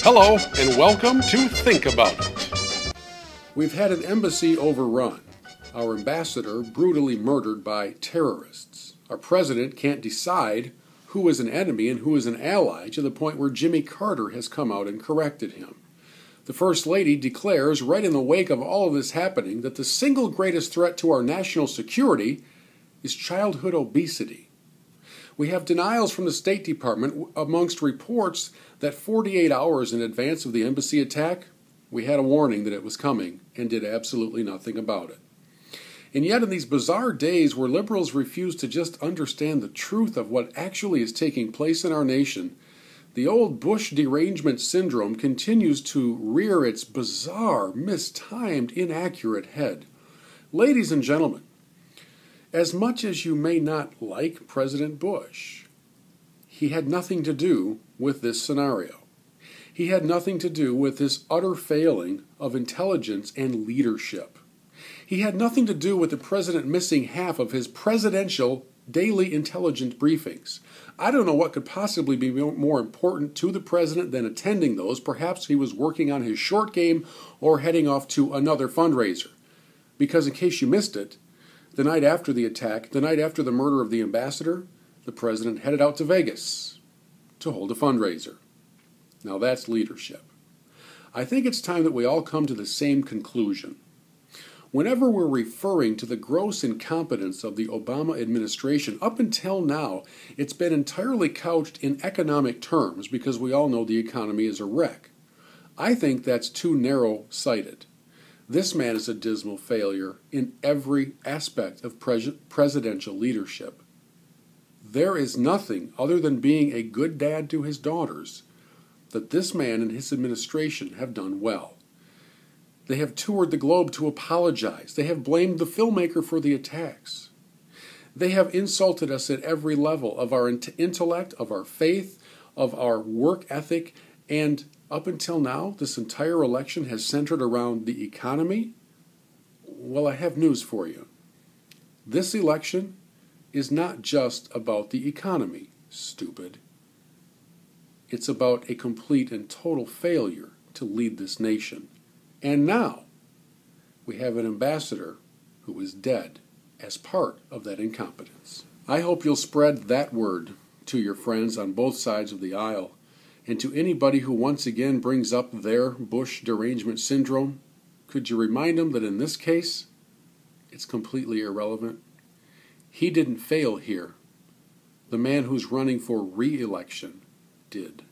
Hello, and welcome to Think About It. We've had an embassy overrun, our ambassador brutally murdered by terrorists. Our president can't decide who is an enemy and who is an ally to the point where Jimmy Carter has come out and corrected him. The First Lady declares, right in the wake of all of this happening, that the single greatest threat to our national security is childhood obesity. We have denials from the State Department amongst reports that 48 hours in advance of the embassy attack, we had a warning that it was coming and did absolutely nothing about it. And yet in these bizarre days where liberals refuse to just understand the truth of what actually is taking place in our nation, the old Bush derangement syndrome continues to rear its bizarre, mistimed, inaccurate head. Ladies and gentlemen, as much as you may not like President Bush, he had nothing to do with this scenario. He had nothing to do with this utter failing of intelligence and leadership. He had nothing to do with the president missing half of his presidential daily intelligence briefings. I don't know what could possibly be more important to the president than attending those. Perhaps he was working on his short game or heading off to another fundraiser. Because in case you missed it, the night after the attack, the night after the murder of the ambassador, the president headed out to Vegas to hold a fundraiser. Now that's leadership. I think it's time that we all come to the same conclusion. Whenever we're referring to the gross incompetence of the Obama administration, up until now, it's been entirely couched in economic terms because we all know the economy is a wreck. I think that's too narrow-sighted. This man is a dismal failure in every aspect of presidential leadership. There is nothing other than being a good dad to his daughters that this man and his administration have done well. They have toured the globe to apologize. They have blamed the filmmaker for the attacks. They have insulted us at every level of our intellect, of our faith, of our work ethic, and up until now, this entire election has centered around the economy. Well, I have news for you. This election is not just about the economy, stupid. It's about a complete and total failure to lead this nation. And now, we have an ambassador who is dead as part of that incompetence. I hope you'll spread that word to your friends on both sides of the aisle. And to anybody who once again brings up their Bush derangement syndrome, could you remind them that in this case, it's completely irrelevant? He didn't fail here. The man who's running for re-election did.